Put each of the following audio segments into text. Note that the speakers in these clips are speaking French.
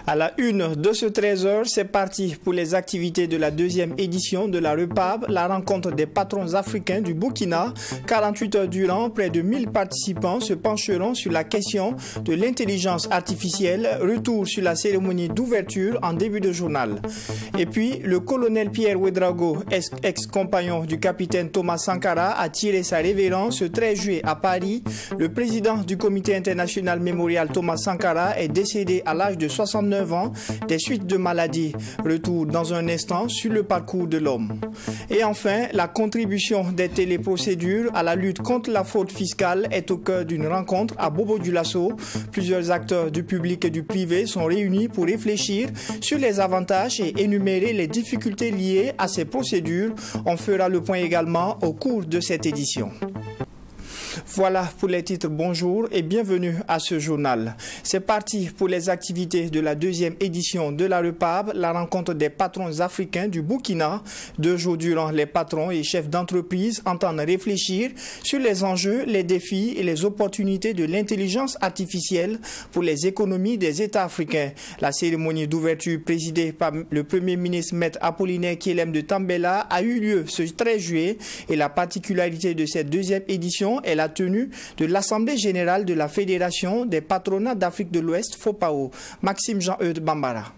À la une de ce 13h, c'est parti pour les activités de la deuxième édition de la REPAB, la rencontre des patrons africains du Burkina. 48 heures durant, près de 1000 participants se pencheront sur la question de l'intelligence artificielle. Retour sur la cérémonie d'ouverture en début de journal. Et puis, le colonel Pierre Ouédraogo, ex-compagnon du capitaine Thomas Sankara, a tiré sa révérence ce 13 juillet à Paris. Le président du comité international mémorial Thomas Sankara est décédé à l'âge de 69 ans des suites de maladies. Retour dans un instant sur le parcours de l'homme. Et enfin, la contribution des téléprocédures à la lutte contre la fraude fiscale est au cœur d'une rencontre à Bobo-Dioulasso. Plusieurs acteurs du public et du privé sont réunis pour réfléchir sur les avantages et énumérer les difficultés liées à ces procédures. On fera le point également au cours de cette édition. Voilà pour les titres. Bonjour et bienvenue à ce journal. C'est parti pour les activités de la deuxième édition de la REPAB, la rencontre des patrons africains du Burkina. 2 jours durant, les patrons et chefs d'entreprise entendent réfléchir sur les enjeux, les défis et les opportunités de l'intelligence artificielle pour les économies des États africains. La cérémonie d'ouverture présidée par le Premier ministre Maître Apollinaire Kyelem de Tambela a eu lieu ce 13 juillet et la particularité de cette deuxième édition est la tenue de l'Assemblée générale de la Fédération des patronats d'Afrique de l'Ouest, FOPAO. Maxime Jean-Eudes Bambara.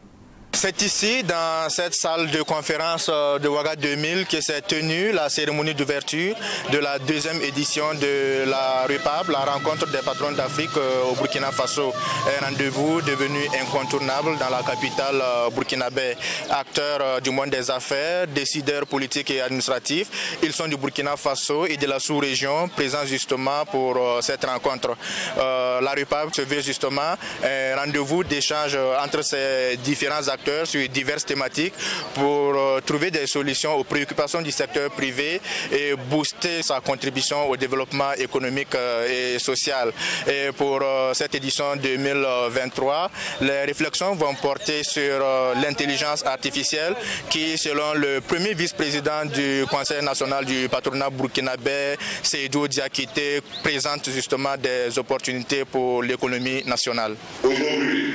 C'est ici, dans cette salle de conférence de Ouaga 2000, que s'est tenue la cérémonie d'ouverture de la deuxième édition de la REPAB, la rencontre des patrons d'Afrique au Burkina Faso. Un rendez-vous devenu incontournable dans la capitale burkinabé. Acteurs du monde des affaires, décideurs politiques et administratifs, ils sont du Burkina Faso et de la sous-région présents justement pour cette rencontre. La REPAB se veut justement un rendez-vous d'échange entre ces différents acteurs sur diverses thématiques pour trouver des solutions aux préoccupations du secteur privé et booster sa contribution au développement économique et social. Et pour cette édition 2023, les réflexions vont porter sur l'intelligence artificielle qui, selon le premier vice-président du Conseil national du patronat burkinabé, Seydou Diakité, présente justement des opportunités pour l'économie nationale. Aujourd'hui,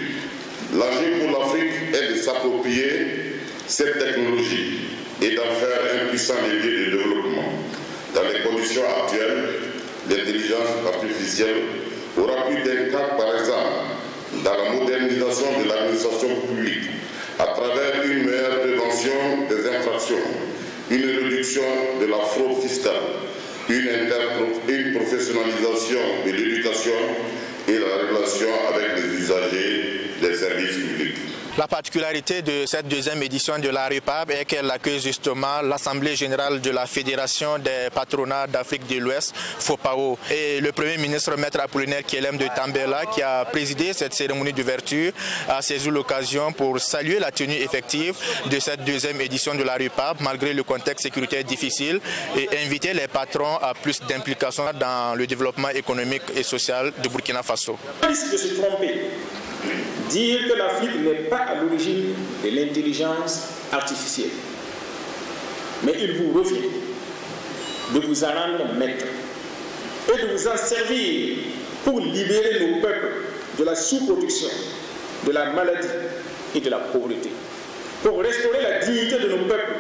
l'enjeu pour l'Afrique est de s'approprier cette technologie et d'en faire un puissant levier de développement. Dans les conditions actuelles, l'intelligence artificielle aura pris d'un cap, par exemple, dans la modernisation de l'administration publique, à travers une meilleure prévention des infractions, une réduction de la fraude fiscale, une professionnalisation de l'éducation et la relation avec les usagers des services publics. La particularité de cette deuxième édition de la REPAB est qu'elle accueille justement l'Assemblée générale de la Fédération des patronats d'Afrique de l'Ouest, FOPAO. Et le Premier ministre Maître Apollinaire Kyelem de Tambela, qui a présidé cette cérémonie d'ouverture, a saisi l'occasion pour saluer la tenue effective de cette deuxième édition de la REPAB, malgré le contexte sécuritaire difficile, et inviter les patrons à plus d'implication dans le développement économique et social du Burkina Faso. Il risque de se tromper. Dire que l'Afrique n'est pas à l'origine de l'intelligence artificielle. Mais il vous revient de vous en rendre maître et de vous en servir pour libérer nos peuples de la sous-production, de la maladie et de la pauvreté, pour restaurer la dignité de nos peuples.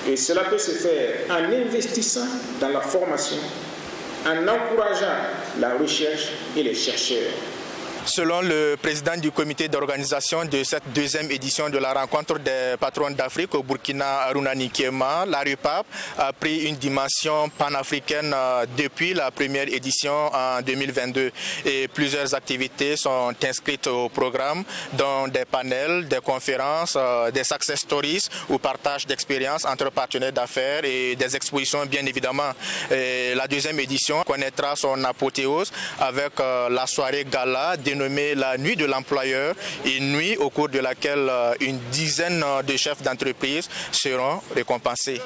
Et cela peut se faire en investissant dans la formation, en encourageant la recherche et les chercheurs. Selon le président du comité d'organisation de cette deuxième édition de la rencontre des patrons d'Afrique au Burkina, Aruna Nikema, la REPAB a pris une dimension panafricaine depuis la première édition en 2022 et plusieurs activités sont inscrites au programme, dont des panels, des conférences, des success stories ou partage d'expériences entre partenaires d'affaires et des expositions bien évidemment. Et la deuxième édition connaîtra son apothéose avec la soirée gala dénommée la nuit de l'employeur, une nuit au cours de laquelle une dizaine de chefs d'entreprise seront récompensés.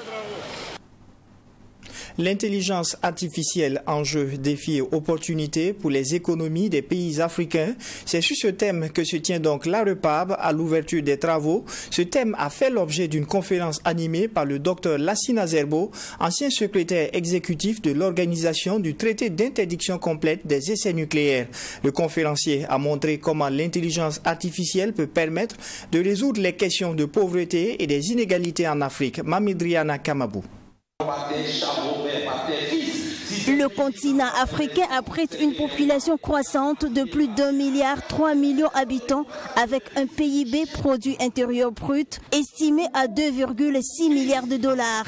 L'intelligence artificielle, enjeu, défi et opportunité pour les économies des pays africains. C'est sur ce thème que se tient donc la REPAB à l'ouverture des travaux. Ce thème a fait l'objet d'une conférence animée par le Dr Lassina Zerbo, ancien secrétaire exécutif de l'organisation du traité d'interdiction complète des essais nucléaires. Le conférencier a montré comment l'intelligence artificielle peut permettre de résoudre les questions de pauvreté et des inégalités en Afrique. Mamidriana Kamabou. Le continent africain abrite une population croissante de plus d'1,3 milliard d'habitants avec un PIB produit intérieur brut estimé à 2,6 milliards de dollars.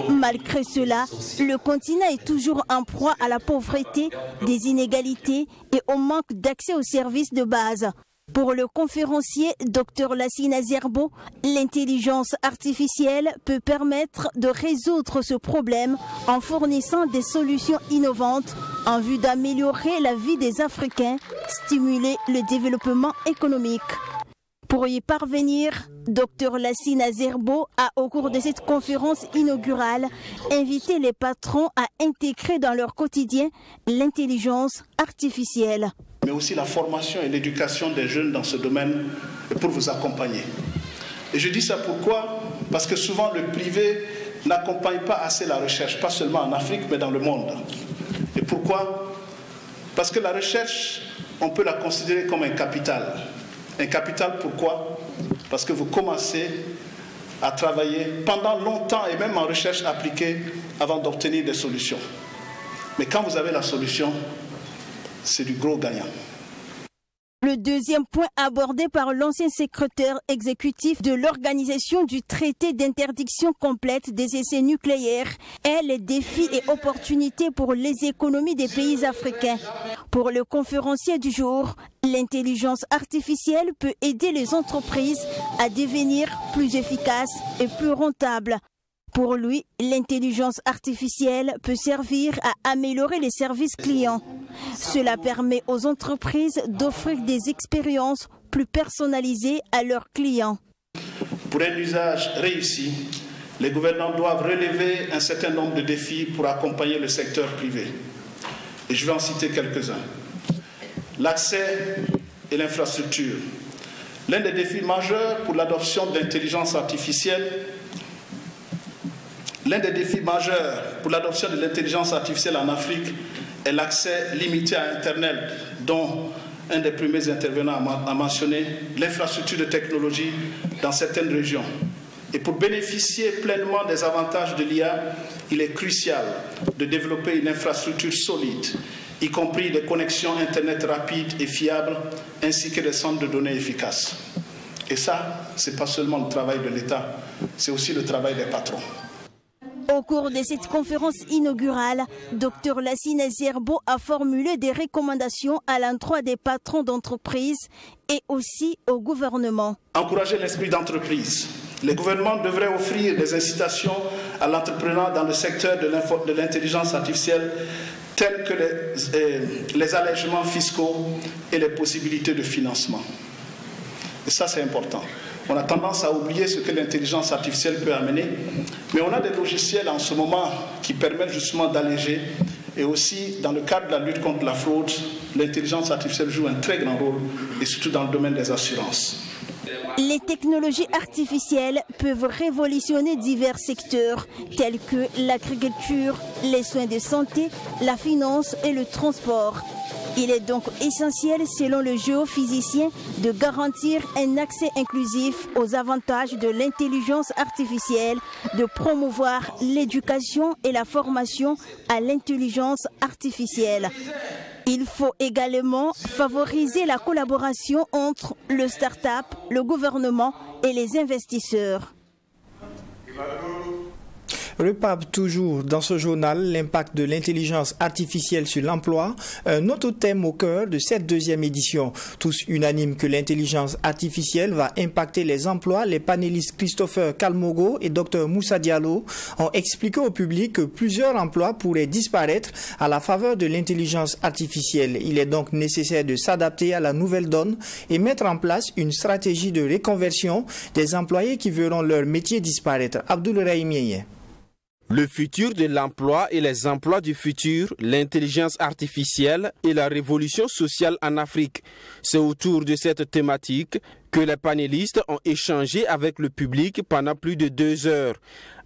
Malgré cela, le continent est toujours en proie à la pauvreté, des inégalités et au manque d'accès aux services de base. Pour le conférencier Dr Lassina Zerbo, l'intelligence artificielle peut permettre de résoudre ce problème en fournissant des solutions innovantes en vue d'améliorer la vie des Africains, stimuler le développement économique. Pour y parvenir, Dr Lassina Zerbo a, au cours de cette conférence inaugurale, invité les patrons à intégrer dans leur quotidien l'intelligence artificielle. Mais aussi la formation et l'éducation des jeunes dans ce domaine pour vous accompagner. Et je dis ça pourquoi? Parce que souvent le privé n'accompagne pas assez la recherche, pas seulement en Afrique, mais dans le monde. Et pourquoi? Parce que la recherche, on peut la considérer comme un capital. Un capital pourquoi? Parce que vous commencez à travailler pendant longtemps et même en recherche appliquée avant d'obtenir des solutions. Mais quand vous avez la solution, c'est du gros gagnant. Le deuxième point abordé par l'ancien secrétaire exécutif de l'organisation du traité d'interdiction complète des essais nucléaires est les défis et opportunités pour les économies des pays africains. Pour le conférencier du jour, l'intelligence artificielle peut aider les entreprises à devenir plus efficaces et plus rentables. Pour lui, l'intelligence artificielle peut servir à améliorer les services clients. Cela permet aux entreprises d'offrir des expériences plus personnalisées à leurs clients. Pour un usage réussi, les gouvernants doivent relever un certain nombre de défis pour accompagner le secteur privé. Et je vais en citer quelques-uns. L'accès et l'infrastructure. L'un des défis majeurs pour l'adoption de l'intelligence artificielle en Afrique est l'accès limité à Internet, dont un des premiers intervenants a mentionné l'infrastructure de technologie dans certaines régions. Et pour bénéficier pleinement des avantages de l'IA, il est crucial de développer une infrastructure solide, y compris des connexions Internet rapides et fiables, ainsi que des centres de données efficaces. Et ça, ce n'est pas seulement le travail de l'État, c'est aussi le travail des patrons. Au cours de cette conférence inaugurale, Dr Lassina Zerbo a formulé des recommandations à l'endroit des patrons d'entreprise et aussi au gouvernement. Encourager l'esprit d'entreprise. Les gouvernements devraient offrir des incitations à l'entrepreneuriat dans le secteur de l'intelligence artificielle, tels que les allègements fiscaux et les possibilités de financement. Et ça, c'est important. On a tendance à oublier ce que l'intelligence artificielle peut amener, mais on a des logiciels en ce moment qui permettent justement d'alléger. Et aussi, dans le cadre de la lutte contre la fraude, l'intelligence artificielle joue un très grand rôle, et surtout dans le domaine des assurances. Les technologies artificielles peuvent révolutionner divers secteurs, tels que l'agriculture, les soins de santé, la finance et le transport. Il est donc essentiel, selon le géophysicien, de garantir un accès inclusif aux avantages de l'intelligence artificielle, de promouvoir l'éducation et la formation à l'intelligence artificielle. Il faut également favoriser la collaboration entre le start-up, le gouvernement et les investisseurs. Repab toujours dans ce journal, l'impact de l'intelligence artificielle sur l'emploi, un autre thème au cœur de cette deuxième édition. Tous unanimes que l'intelligence artificielle va impacter les emplois, les panélistes Christopher Kalmogo et Dr Moussa Diallo ont expliqué au public que plusieurs emplois pourraient disparaître à la faveur de l'intelligence artificielle. Il est donc nécessaire de s'adapter à la nouvelle donne et mettre en place une stratégie de reconversion des employés qui verront leur métier disparaître. Abdoul Rahimiye. Le futur de l'emploi et les emplois du futur, l'intelligence artificielle et la révolution sociale en Afrique. C'est autour de cette thématique que les panélistes ont échangé avec le public pendant plus de 2 heures.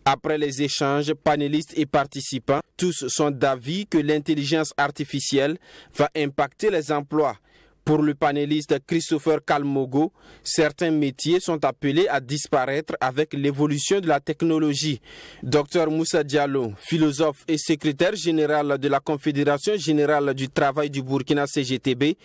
Après les échanges, panélistes et participants, tous sont d'avis que l'intelligence artificielle va impacter les emplois. Pour le panéliste Christopher Kalmogo, certains métiers sont appelés à disparaître avec l'évolution de la technologie. Dr Moussa Diallo, philosophe et secrétaire général de la Confédération générale du travail du Burkina CGTB,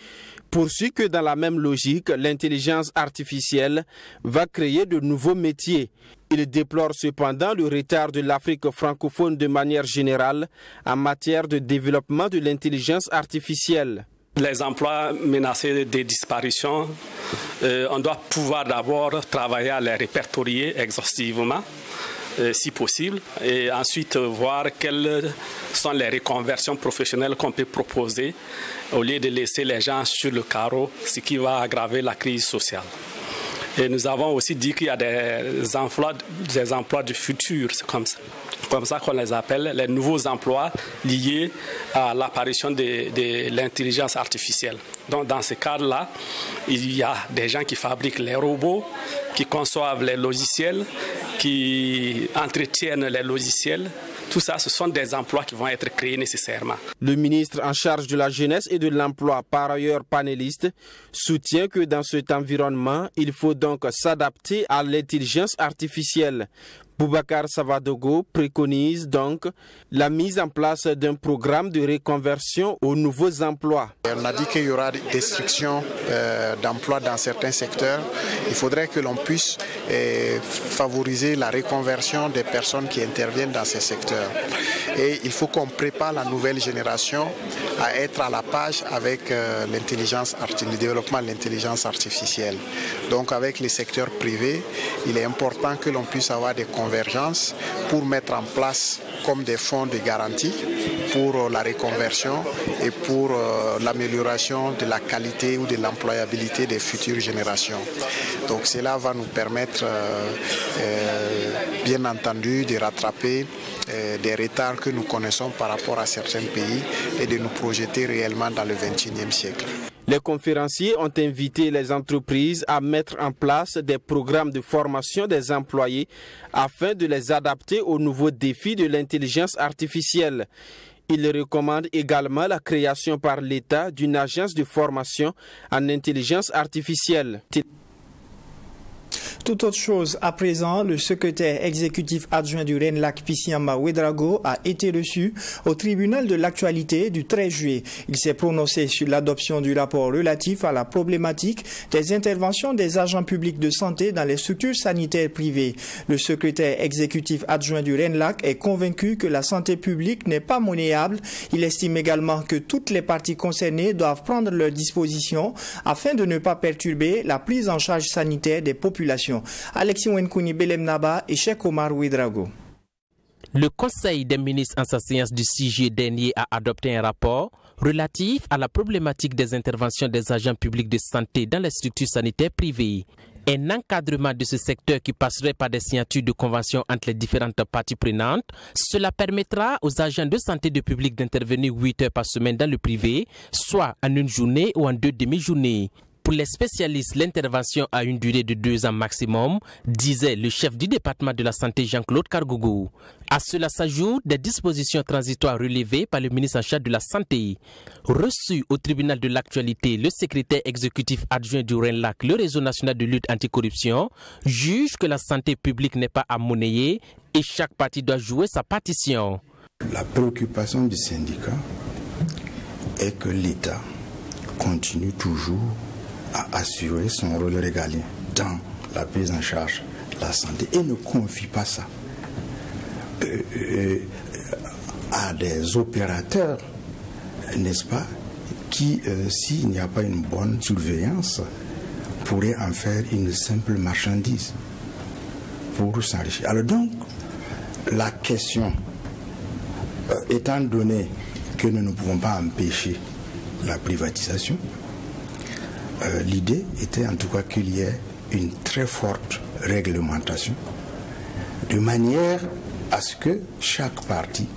poursuit que dans la même logique, l'intelligence artificielle va créer de nouveaux métiers. Il déplore cependant le retard de l'Afrique francophone de manière générale en matière de développement de l'intelligence artificielle. Les emplois menacés de disparition, on doit pouvoir d'abord travailler à les répertorier exhaustivement, si possible, et ensuite voir quelles sont les reconversions professionnelles qu'on peut proposer au lieu de laisser les gens sur le carreau, ce qui va aggraver la crise sociale. Et nous avons aussi dit qu'il y a des emplois du futur, c'est comme ça qu'on les appelle, les nouveaux emplois liés à l'apparition de l'intelligence artificielle. Donc dans ce cadre-là, il y a des gens qui fabriquent les robots, qui conçoivent les logiciels, qui entretiennent les logiciels. Tout ça, ce sont des emplois qui vont être créés nécessairement. Le ministre en charge de la jeunesse et de l'emploi, par ailleurs panéliste, soutient que dans cet environnement, il faut donc s'adapter à l'intelligence artificielle. Boubacar Savadogo préconise donc la mise en place d'un programme de reconversion aux nouveaux emplois. On a dit qu'il y aura des destructions d'emplois dans certains secteurs. Il faudrait que l'on puisse favoriser la reconversion des personnes qui interviennent dans ces secteurs. Et il faut qu'on prépare la nouvelle génération à être à la page avec le développement de l'intelligence artificielle. Donc avec les secteurs privés, il est important que l'on puisse avoir des convergences pour mettre en place comme des fonds de garantie pour la reconversion et pour l'amélioration de la qualité ou de l'employabilité des futures générations. Donc cela va nous permettre, bien entendu, de rattraper des retards que nous connaissons par rapport à certains pays et de nous projeter réellement dans le XXIe siècle. Les conférenciers ont invité les entreprises à mettre en place des programmes de formation des employés afin de les adapter aux nouveaux défis de l'intelligence artificielle. Ils recommandent également la création par l'État d'une agence de formation en intelligence artificielle. Toute autre chose, à présent, le secrétaire exécutif adjoint du RENLAC Pissiamba Ouedraogo a été reçu au tribunal de l'actualité du 13 juillet. Il s'est prononcé sur l'adoption du rapport relatif à la problématique des interventions des agents publics de santé dans les structures sanitaires privées. Le secrétaire exécutif adjoint du RENLAC est convaincu que la santé publique n'est pas monnayable. Il estime également que toutes les parties concernées doivent prendre leurs dispositions afin de ne pas perturber la prise en charge sanitaire des populations. Alexis Wenkouni Belemnaba et Cheikh Omar Ouedraogo. Le Conseil des ministres en sa séance du 6 juillet dernier a adopté un rapport relatif à la problématique des interventions des agents publics de santé dans les structures sanitaires privées. Un encadrement de ce secteur qui passerait par des signatures de conventions entre les différentes parties prenantes, cela permettra aux agents de santé de public d'intervenir 8 heures par semaine dans le privé, soit en une journée ou en 2 demi-journées. Pour les spécialistes, l'intervention a une durée de 2 ans maximum, disait le chef du département de la santé Jean-Claude Kargougou. À cela s'ajoutent des dispositions transitoires relevées par le ministre en charge de la Santé. Reçu au tribunal de l'actualité, le secrétaire exécutif adjoint du RENLAC, le réseau national de lutte anticorruption, juge que la santé publique n'est pas à monnayer et chaque partie doit jouer sa partition. La préoccupation du syndicat est que l'État continue toujours à assurer son rôle régalien dans la prise en charge de la santé et ne confie pas ça à des opérateurs, n'est-ce pas, qui, s'il n'y a pas une bonne surveillance, pourraient en faire une simple marchandise pour s'enrichir. Alors donc, la question, étant donné que nous ne pouvons pas empêcher la privatisation, l'idée était en tout cas qu'il y ait une très forte réglementation, de manière à ce que chaque partie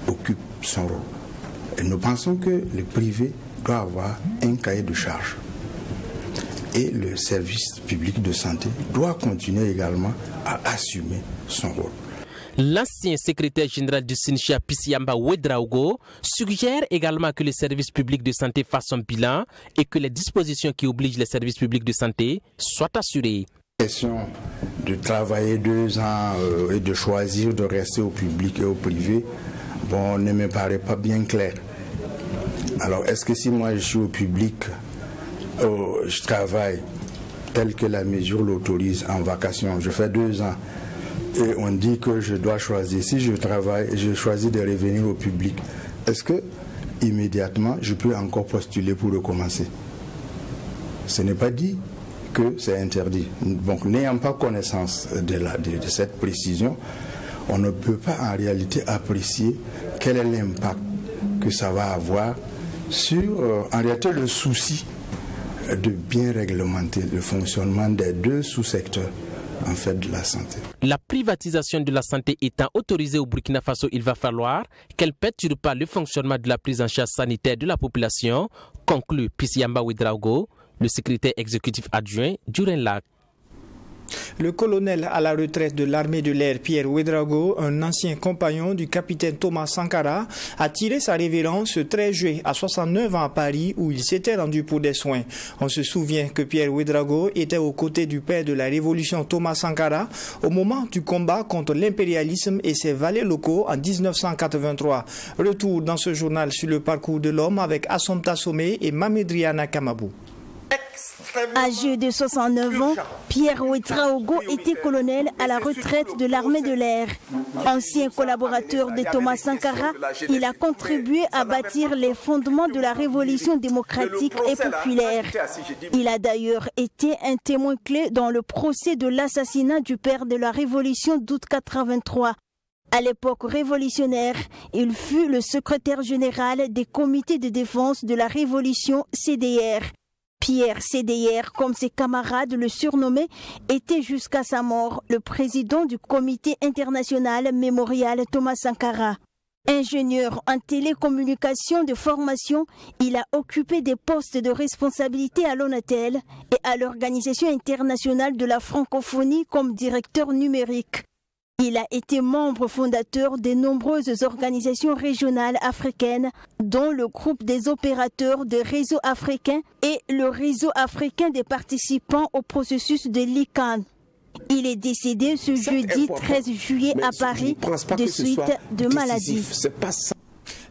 occupe son rôle. Et nous pensons que le privé doit avoir un cahier de charges. Et le service public de santé doit continuer également à assumer son rôle. L'ancien secrétaire général du SINCHA, Pisiamba Ouedraogo, suggère également que le service public de santé fasse son bilan et que les dispositions qui obligent les services publics de santé soient assurées. La question de travailler 2 ans et de choisir de rester au public et au privé, bon, ne me paraît pas bien clair. Alors, est-ce que si moi je suis au public, je travaille tel que la mesure l'autorise en vacation, je fais 2 ans, et on dit que je dois choisir, si je travaille et je choisis de revenir au public, est-ce que immédiatement je peux encore postuler pour recommencer? Ce n'est pas dit que c'est interdit. Donc, n'ayant pas connaissance de cette précision, on ne peut pas en réalité apprécier quel est l'impact que ça va avoir sur, en réalité, le souci de bien réglementer le fonctionnement des 2 sous-secteurs en fait de la santé. La privatisation de la santé étant autorisée au Burkina Faso, il va falloir qu'elle ne perturbe pas le fonctionnement de la prise en charge sanitaire de la population, conclut Pisiamba Ouedraogo, le secrétaire exécutif adjoint du RENLAC. Le colonel à la retraite de l'armée de l'air Pierre Ouedraogo, un ancien compagnon du capitaine Thomas Sankara, a tiré sa révérence ce 13 juillet à 69 ans à Paris où il s'était rendu pour des soins. On se souvient que Pierre Ouedraogo était aux côtés du père de la révolution Thomas Sankara au moment du combat contre l'impérialisme et ses valets locaux en 1983. Retour dans ce journal sur le parcours de l'homme avec Assompta Somé et Mamedriana Kamabou. Âgé de 69 ans, Pierre Ouedraogo était colonel à la retraite de l'armée de l'air. Ancien collaborateur de Thomas Sankara, il a contribué à bâtir les fondements de la révolution démocratique et populaire. Il a d'ailleurs été un témoin clé dans le procès de l'assassinat du père de la révolution d'août 83. À l'époque révolutionnaire, il fut le secrétaire général des comités de défense de la révolution CDR. Pierre CDR, comme ses camarades le surnommaient, était jusqu'à sa mort le président du comité international mémorial Thomas Sankara. Ingénieur en télécommunication de formation, il a occupé des postes de responsabilité à l'ONATEL et à l'Organisation internationale de la francophonie comme directeur numérique. Il a été membre fondateur de nombreuses organisations régionales africaines, dont le groupe des opérateurs de réseaux africains et le réseau africain des participants au processus de l'ICANN. Il est décédé ce jeudi 13 juillet à Paris de suite de maladie.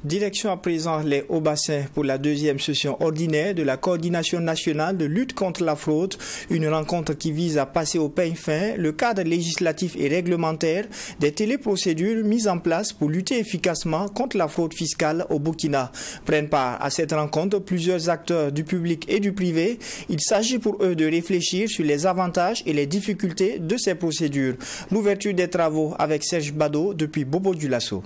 Direction à présent les Hauts-Bassins pour la 2e session ordinaire de la coordination nationale de lutte contre la fraude, une rencontre qui vise à passer au peigne fin le cadre législatif et réglementaire des téléprocédures mises en place pour lutter efficacement contre la fraude fiscale au Burkina. Prennent part à cette rencontre plusieurs acteurs du public et du privé. Il s'agit pour eux de réfléchir sur les avantages et les difficultés de ces procédures. L'ouverture des travaux avec Serge Bado depuis Bobo-Dioulasso.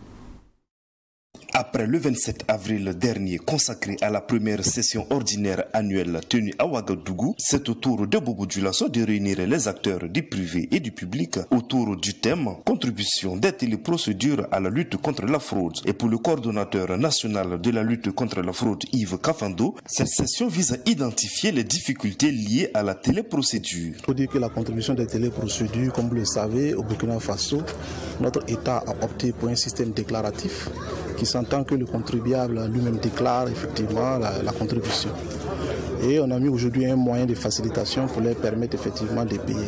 Après le 27 avril dernier consacré à la première session ordinaire annuelle tenue à Ouagadougou, c'est au tour de Bobo-Dioulasso de réunir les acteurs du privé et du public autour du thème « Contribution des téléprocédures à la lutte contre la fraude ». Et pour le coordonnateur national de la lutte contre la fraude Yves Kafando, cette session vise à identifier les difficultés liées à la téléprocédure. Il faut dire que la contribution des téléprocédures, comme vous le savez, au Burkina Faso, notre État a opté pour un système déclaratif qui s'entend que le contribuable lui-même déclare effectivement la contribution. Et on a mis aujourd'hui un moyen de facilitation pour leur permettre effectivement de payer.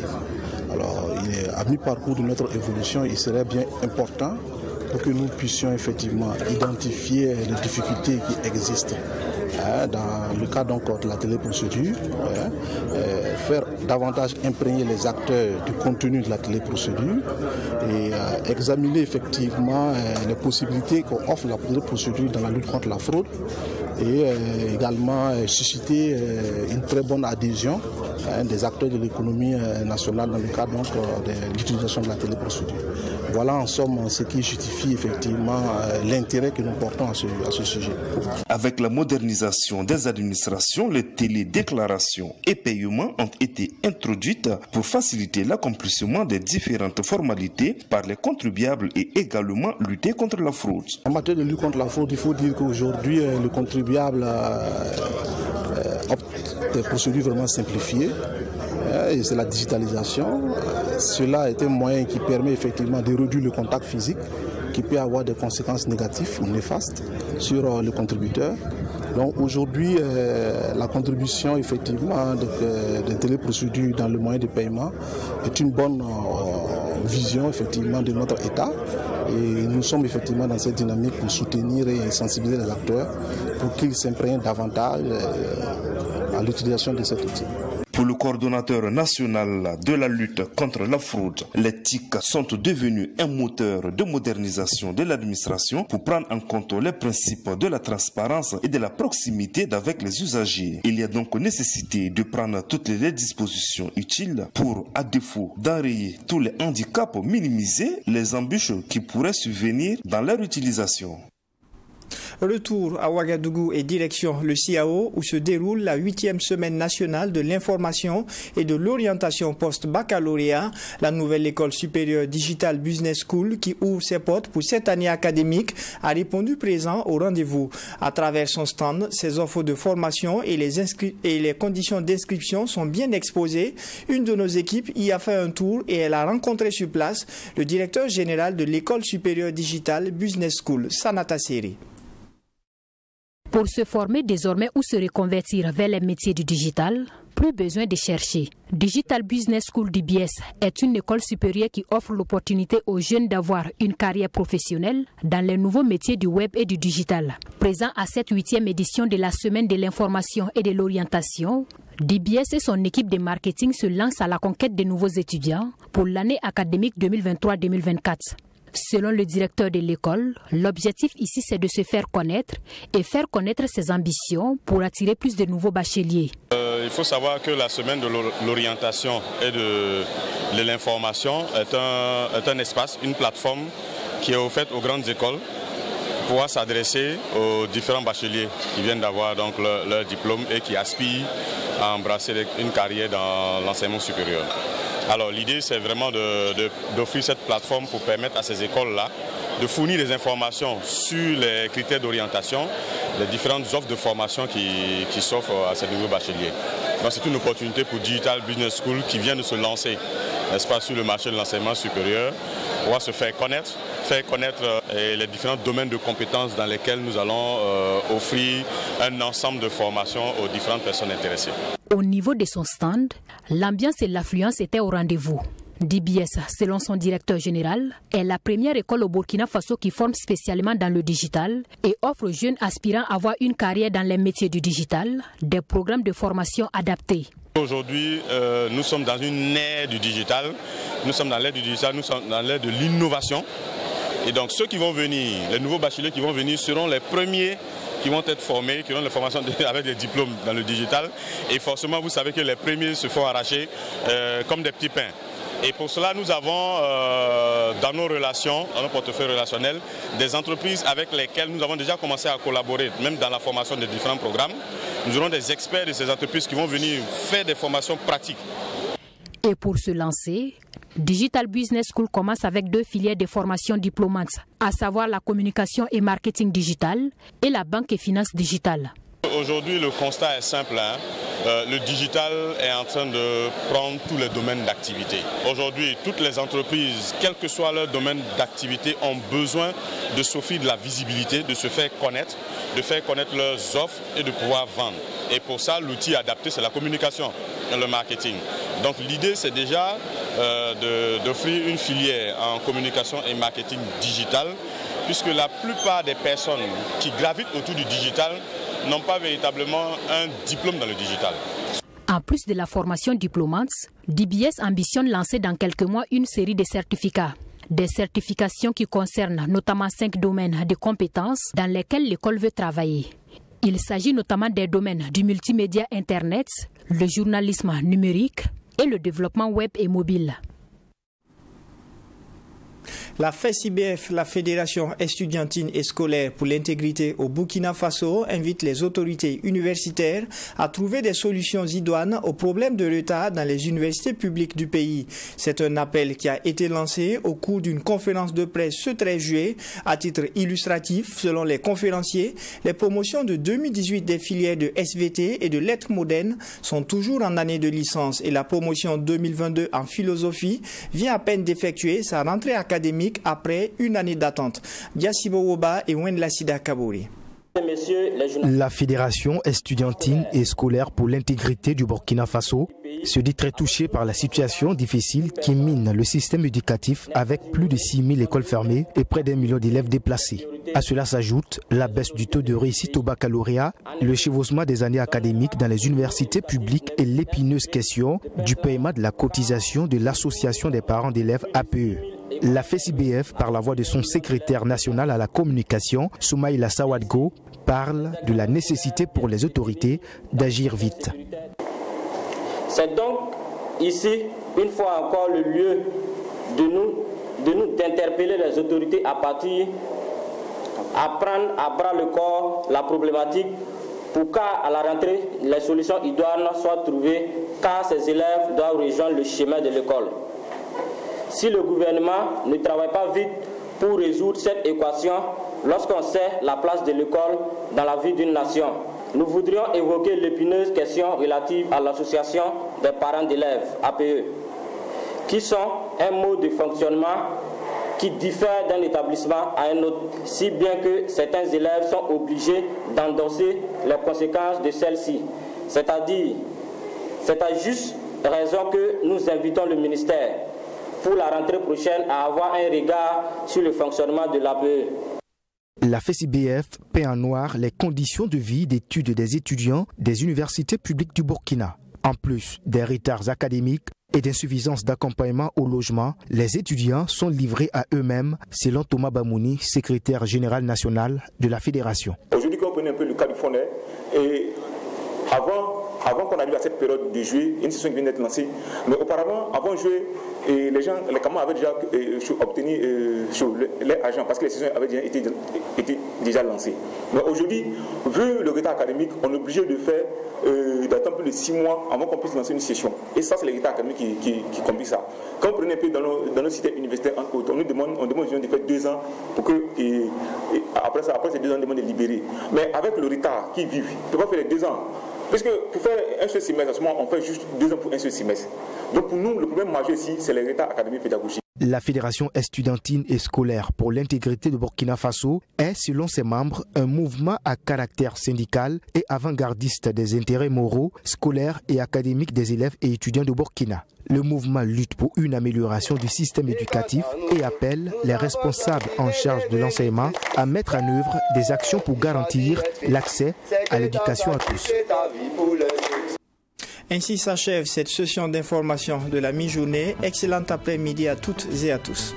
Alors, à mi-parcours de notre évolution, il serait bien important pour que nous puissions effectivement identifier les difficultés qui existent dans le cas donc de la téléprocédure, faire davantage imprégner les acteurs du contenu de la téléprocédure et examiner effectivement les possibilités qu'offre la téléprocédure dans la lutte contre la fraude et également susciter une très bonne adhésion des acteurs de l'économie nationale dans le cadre donc, de l'utilisation de la téléprocédure. Voilà en somme ce qui justifie effectivement l'intérêt que nous portons à ce sujet. Avec la modernisation des administrations, les télédéclarations et paiements ont été introduites pour faciliter l'accomplissement des différentes formalités par les contribuables et également lutter contre la fraude. En matière de lutte contre la fraude, il faut dire qu'aujourd'hui le contribuable opte des procédures vraiment simplifiées. Et c'est la digitalisation. Cela est un moyen qui permet effectivement de réduire le contact physique qui peut avoir des conséquences négatives ou néfastes sur le contributeur. Donc aujourd'hui, la contribution effectivement des téléprocédures dans le moyen de paiement est une bonne vision effectivement de notre État. Et nous sommes effectivement dans cette dynamique pour soutenir et sensibiliser les acteurs pour qu'ils s'imprègnent davantage à l'utilisation de cet outil. Pour le coordonnateur national de la lutte contre la fraude, les TIC sont devenus un moteur de modernisation de l'administration pour prendre en compte les principes de la transparence et de la proximité avec les usagers. Il y a donc nécessité de prendre toutes les dispositions utiles pour, à défaut d'enrayer tous les handicaps, minimiser les embûches qui pourraient survenir dans leur utilisation. Retour à Ouagadougou et direction le CIAO où se déroule la 8e semaine nationale de l'information et de l'orientation post-baccalauréat. La nouvelle école supérieure Digital Business School qui ouvre ses portes pour cette année académique a répondu présent au rendez-vous. À travers son stand, ses offres de formation et les conditions d'inscription sont bien exposées. Une de nos équipes y a fait un tour et elle a rencontré sur place le directeur général de l'école supérieure Digital Business School, Sanata Seri. Pour se former désormais ou se reconvertir vers les métiers du digital, plus besoin de chercher. Digital Business School DBS est une école supérieure qui offre l'opportunité aux jeunes d'avoir une carrière professionnelle dans les nouveaux métiers du web et du digital. Présent à cette 8e édition de la semaine de l'information et de l'orientation, DBS et son équipe de marketing se lancent à la conquête de nouveaux étudiants pour l'année académique 2023-2024. Selon le directeur de l'école, l'objectif ici c'est de se faire connaître et faire connaître ses ambitions pour attirer plus de nouveaux bacheliers. Il faut savoir que la semaine de l'orientation et de l'information est un espace, une plateforme qui est offerte aux grandes écoles pour pouvoir s'adresser aux différents bacheliers qui viennent d'avoir donc leur diplôme et qui aspirent à embrasser une carrière dans l'enseignement supérieur. Alors l'idée c'est vraiment d'offrir cette plateforme pour permettre à ces écoles-là de fournir des informations sur les critères d'orientation, les différentes offres de formation qui s'offrent à ces nouveaux bacheliers. Donc c'est une opportunité pour Digital Business School qui vient de se lancer, n'est-ce pas, sur le marché de l'enseignement supérieur, pour se faire connaître les différents domaines de compétences dans lesquels nous allons offrir un ensemble de formations aux différentes personnes intéressées. Au niveau de son stand, l'ambiance et l'affluence étaient au rendez-vous. DBS, selon son directeur général, est la première école au Burkina Faso qui forme spécialement dans le digital et offre aux jeunes aspirants à avoir une carrière dans les métiers du digital, des programmes de formation adaptés. Aujourd'hui, nous sommes dans une ère du digital, nous sommes dans l'ère du digital, nous sommes dans l'ère de l'innovation. Et donc ceux qui vont venir, les nouveaux bacheliers qui vont venir seront les premiers qui vont être formés, qui ont les formations avec des diplômes dans le digital. Et forcément, vous savez que les premiers se font arracher comme des petits pains. Et pour cela, nous avons dans nos relations, dans nos portefeuilles relationnels, des entreprises avec lesquelles nous avons déjà commencé à collaborer, même dans la formation des différents programmes. Nous aurons des experts de ces entreprises qui vont venir faire des formations pratiques. Et pour se lancer, Digital Business School commence avec 2 filières de formation diplômantes, à savoir la communication et marketing digital et la banque et finance digitale. Aujourd'hui, le constat est simple. Le digital est en train de prendre tous les domaines d'activité. Aujourd'hui, toutes les entreprises, quel que soit leur domaine d'activité, ont besoin de s'offrir de la visibilité, de se faire connaître leurs offres et de pouvoir vendre. Et pour ça, l'outil adapté, c'est la communication et le marketing. Donc l'idée, c'est déjà d'offrir une filière en communication et marketing digital, puisque la plupart des personnes qui gravitent autour du digital n'ont pas véritablement un diplôme dans le digital. En plus de la formation diplômante, DBS ambitionne lancer dans quelques mois une série de certificats. Des certifications qui concernent notamment 5 domaines de compétences dans lesquels l'école veut travailler. Il s'agit notamment des domaines du multimédia Internet, le journalisme numérique et le développement web et mobile. La FESIBF, la Fédération estudiantine et scolaire pour l'intégrité au Burkina Faso, invite les autorités universitaires à trouver des solutions idoines aux problèmes de retard dans les universités publiques du pays. C'est un appel qui a été lancé au cours d'une conférence de presse ce 13 juillet. À titre illustratif, selon les conférenciers, les promotions de 2018 des filières de SVT et de lettres modernes sont toujours en année de licence et la promotion 2022 en philosophie vient à peine d'effectuer sa rentrée académique après une année d'attente. Diasibo Woba et Wenlasida Kabouri. La Fédération estudiantine et scolaire pour l'intégrité du Burkina Faso se dit très touchée par la situation difficile qui mine le système éducatif avec plus de 6000 écoles fermées et près d'1 million d'élèves déplacés. À cela s'ajoute la baisse du taux de réussite au baccalauréat, le chevauchement des années académiques dans les universités publiques et l'épineuse question du paiement de la cotisation de l'Association des parents d'élèves APE. La FESIBF, par la voix de son secrétaire national à la communication, Soumaïla Sawadgo, parle de la nécessité pour les autorités d'agir vite. C'est donc ici, une fois encore, le lieu d'interpeller les autorités à prendre à bras le corps la problématique pour qu'à la rentrée, les solutions idoines soient trouvées car ces élèves doivent rejoindre le chemin de l'école. Si le gouvernement ne travaille pas vite pour résoudre cette équation, lorsqu'on sait la place de l'école dans la vie d'une nation, nous voudrions évoquer l'épineuse question relative à l'association des parents d'élèves, APE, qui sont un mode de fonctionnement qui diffère d'un établissement à un autre, si bien que certains élèves sont obligés d'endosser les conséquences de celle-ci. C'est-à-dire, c'est à juste raison que nous invitons le ministère pour la rentrée prochaine à avoir un regard sur le fonctionnement de l'APE. La FESIBF peint en noir les conditions de vie d'études des étudiants des universités publiques du Burkina. En plus des retards académiques et d'insuffisance d'accompagnement au logement, les étudiants sont livrés à eux-mêmes, selon Thomas Bamouni, secrétaire général national de la Fédération. Aujourd'hui, quand on prend un peu le cas du Fondé, et avant qu'on arrive à cette période de juillet, une session qui vient d'être lancée, mais auparavant, avant juillet, les camarades avaient déjà obtenu les agents parce que les sessions avaient déjà été lancées. Mais aujourd'hui, vu le retard académique, on est obligé de faire d'attendre plus de 6 mois avant qu'on puisse lancer une session. Et ça, c'est le retard académique qui complique ça. Quand on prenait un peu dans nos systèmes universitaires, on demande aux étudiants de faire 2 ans pour que, après ces 2 ans, on demande de libérer. Mais avec le retard qu'ils vivent, ils ne peuvent pas faire les 2 ans. Parce que pour faire un seul semestre, on fait juste 2 ans pour un seul semestre. Donc pour nous, le problème majeur ici, c'est le retard académique pédagogique. La Fédération estudiantine et scolaire pour l'intégrité de Burkina Faso est, selon ses membres, un mouvement à caractère syndical et avant-gardiste des intérêts moraux, scolaires et académiques des élèves et étudiants de Burkina. Le mouvement lutte pour une amélioration du système éducatif et appelle les responsables en charge de l'enseignement à mettre en œuvre des actions pour garantir l'accès à l'éducation à tous. Ainsi s'achève cette session d'information de la mi-journée. Excellent après-midi à toutes et à tous.